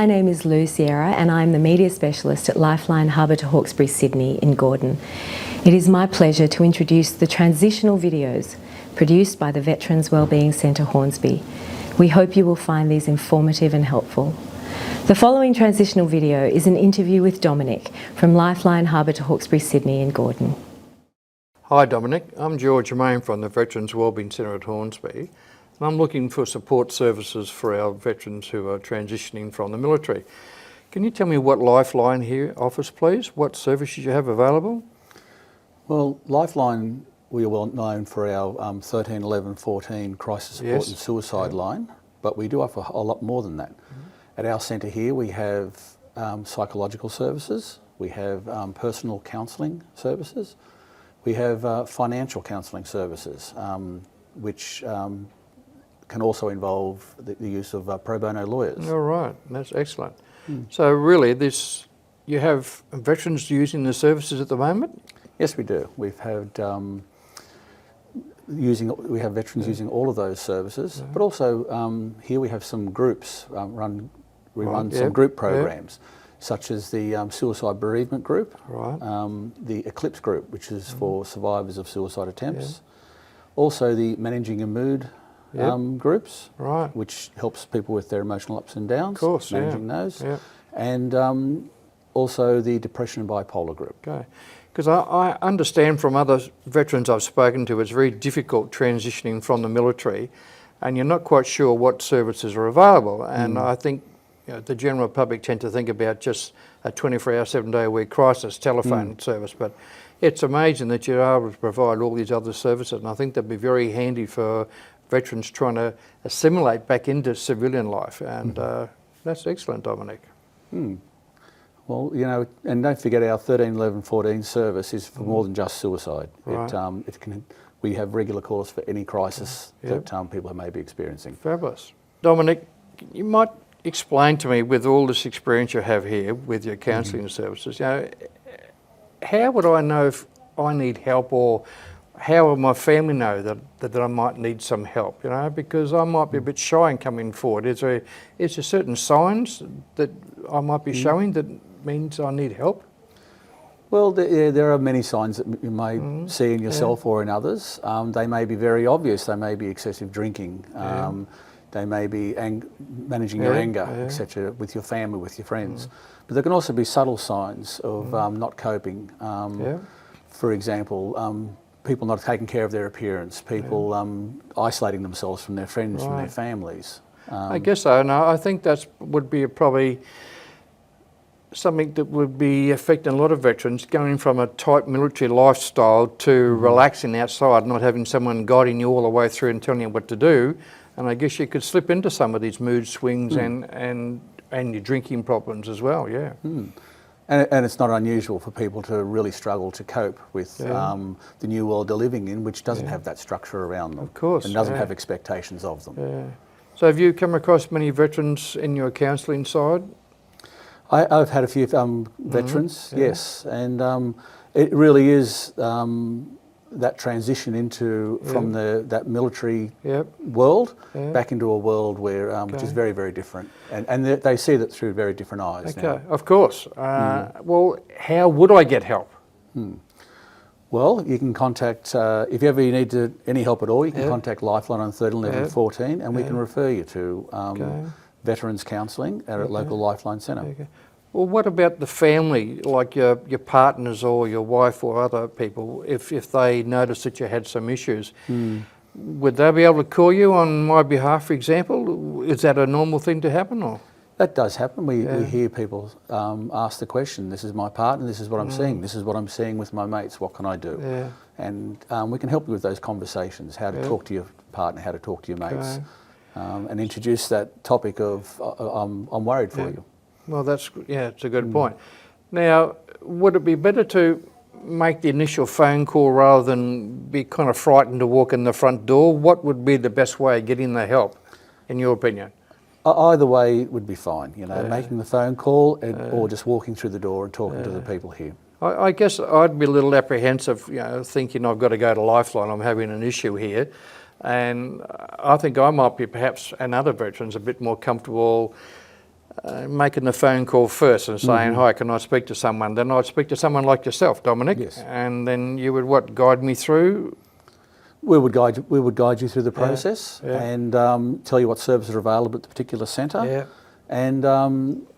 My name is Lou Sierra and I'm the Media Specialist at Lifeline Harbour to Hawkesbury, Sydney in Gordon. It is my pleasure to introduce the transitional videos produced by the Veterans Wellbeing Centre Hornsby. We hope you will find these informative and helpful. The following transitional video is an interview with Dominic from Lifeline Harbour to Hawkesbury, Sydney in Gordon. Hi Dominic, I'm George Main from the Veterans Wellbeing Centre at Hornsby. I'm looking for support services for our veterans who are transitioning from the military. Can you tell me what Lifeline here offers, please? What services you have available? Well, Lifeline, we are well known for our 13, 11, 14 crisis support and suicide line, but we do offer a lot more than that. At our centre here, we have psychological services, we have personal counselling services, we have financial counselling services, which can also involve the use of pro bono lawyers. All right, that's excellent. So really, you have veterans using the services at the moment? Yes, we do. We've had we have veterans using all of those services, but also here we have some groups run some group programs, such as the Suicide Bereavement Group, the Eclipse Group, which is for survivors of suicide attempts, also the Managing a Mood groups, which helps people with their emotional ups and downs, managing those, and also the Depression and Bipolar Group. Okay, because I understand from other veterans I've spoken to, it's very difficult transitioning from the military, and you're not quite sure what services are available. And I think the general public tend to think about just a 24-hour, 7-day-a-week crisis telephone service, but it's amazing that you're able to provide all these other services, and I think that'd be very handy for veterans trying to assimilate back into civilian life, and that's excellent, Dominic. Well, you know, and don't forget our 13, 11, 14 service is for more than just suicide. We have regular calls for any crisis that people may be experiencing. Fabulous. Dominic, you might explain to me, with all this experience you have here with your counselling services, you know, how would I know if I need help, or how will my family know that I might need some help, you know, because I might be a bit shy in coming forward. Is there certain signs that I might be showing that means I need help? Well, there are many signs that you may see in yourself or in others. They may be very obvious. They may be excessive drinking. They may be managing your anger, etc., with your family, with your friends. But there can also be subtle signs of not coping. For example, people not taking care of their appearance, people isolating themselves from their friends, from their families. I guess so, and I think that would be probably something that would be affecting a lot of veterans, going from a tight military lifestyle to relaxing outside, not having someone guiding you all the way through and telling you what to do. And I guess you could slip into some of these mood swings and your drinking problems as well, And it's not unusual for people to really struggle to cope with the new world they're living in, which doesn't have that structure around them. Of course. And doesn't have expectations of them. So have you come across many veterans in your counselling side? I've had a few veterans, yes. And it really is that transition from that military world back into a world where which is very, very different, and they see that through very different eyes. Okay, of course. Well, how would I get help? Well, you can contact, if ever you need any help at all, you can contact Lifeline on 13, 11, 14, and we can refer you to veterans counselling at a local Lifeline centre. Well, what about the family, like your partners or your wife or other people, if they notice that you had some issues? Would they be able to call you on my behalf, for example? Is that a normal thing to happen, or? That does happen. We hear people ask the question, this is my partner, this is what I'm seeing, this is what I'm seeing with my mates, what can I do? And we can help you with those conversations, how to talk to your partner, how to talk to your mates, and introduce that topic of I'm worried for you. Well, it's a good point. Now, would it be better to make the initial phone call rather than be kind of frightened to walk in the front door? What would be the best way of getting the help, in your opinion? Either way would be fine, you know, making the phone call or just walking through the door and talking to the people here. I guess I'd be a little apprehensive, you know, thinking I've got to go to Lifeline, I'm having an issue here. And I think I might be perhaps, and other veterans, a bit more comfortable making the phone call first and saying, hi, can I speak to someone? Then I'd speak to someone like yourself, Dominic, Yes. and then you would, guide me through? We would guide you through the process and tell you what services are available at the particular centre, and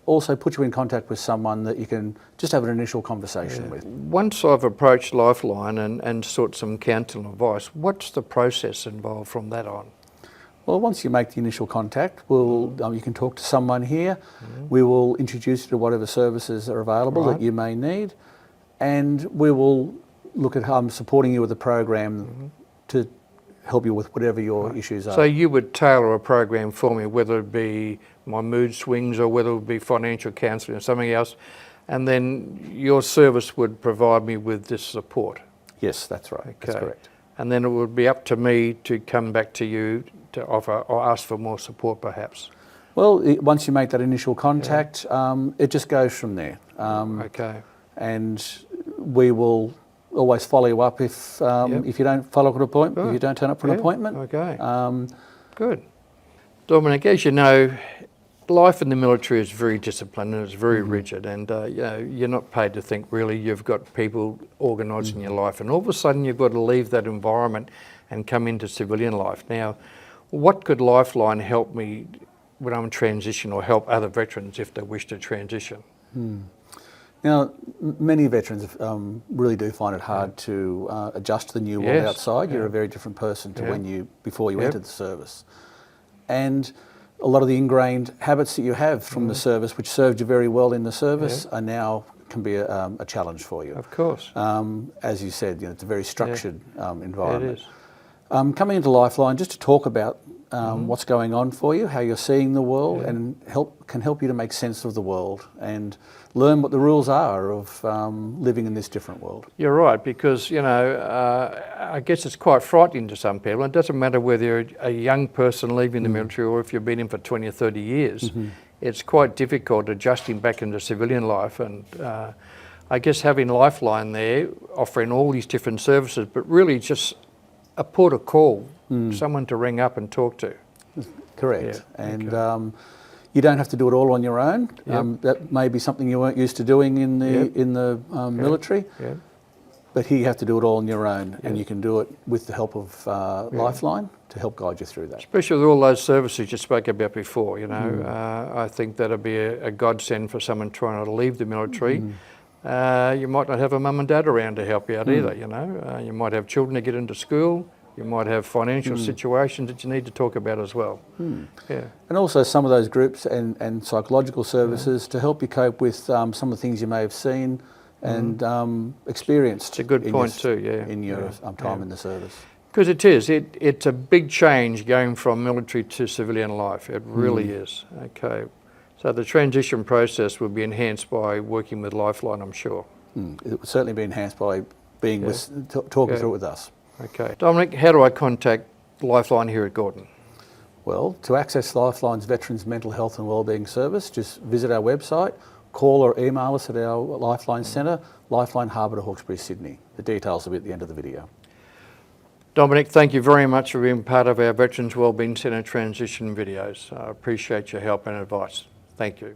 also put you in contact with someone that you can just have an initial conversation with. Once I've approached Lifeline and sought some counselling advice, what's the process involved from that on? Well, once you make the initial contact, you can talk to someone here. We will introduce you to whatever services are available that you may need, and we will look at supporting you with a program to help you with whatever your issues are. So you would tailor a program for me, whether it be my mood swings or whether it would be financial counselling or something else, and then your service would provide me with this support? Yes, that's right. Okay. That's correct. And then it would be up to me to come back to you to offer or ask for more support perhaps? Well, once you make that initial contact, it just goes from there. Okay. And we will always follow you up if you don't follow up an appointment, if you don't turn up for an appointment. Okay. Good. Dominic, as you know, life in the military is very disciplined and it's very rigid, and you're not paid to think really. You've got people organising your life, and all of a sudden you've got to leave that environment and come into civilian life. Now, what could Lifeline help me when I'm transition, or help other veterans if they wish to transition? Now, many veterans really do find it hard to adjust to the new world outside. You're a very different person to before you entered the service. And a lot of the ingrained habits that you have from the service, which served you very well in the service, are now can be a challenge for you. Of course. As you said, it's a very structured environment. It is. Coming into Lifeline just to talk about what's going on for you, how you're seeing the world, and can help you to make sense of the world and learn what the rules are of living in this different world. You're right, because I guess it's quite frightening to some people. It doesn't matter whether you're a young person leaving the military or if you've been in for 20 or 30 years. It's quite difficult adjusting back into civilian life, and I guess having Lifeline there, offering all these different services, but really just a port of call, someone to ring up and talk to. Correct. And you don't have to do it all on your own. That may be something you weren't used to doing in the military. But here you have to do it all on your own, and you can do it with the help of Lifeline to help guide you through that. Especially with all those services you spoke about before, I think that'd be a godsend for someone trying to leave the military. You might not have a mum and dad around to help you out either, You might have children to get into school. You might have financial situations that you need to talk about as well. And also some of those groups and psychological services to help you cope with some of the things you may have seen and experienced. It's a good point too, in your time in the service. Because it's a big change going from military to civilian life. It really is. Okay. So the transition process will be enhanced by working with Lifeline, I'm sure. It will certainly be enhanced by being talking through it with us. Okay. Dominic, how do I contact Lifeline here at Gordon? Well, to access Lifeline's Veterans Mental Health and Wellbeing Service, just visit our website, call or email us at our Lifeline Centre, Lifeline Harbour to Hawkesbury, Sydney. The details will be at the end of the video. Dominic, thank you very much for being part of our Veterans Wellbeing Centre transition videos. I appreciate your help and advice. Thank you.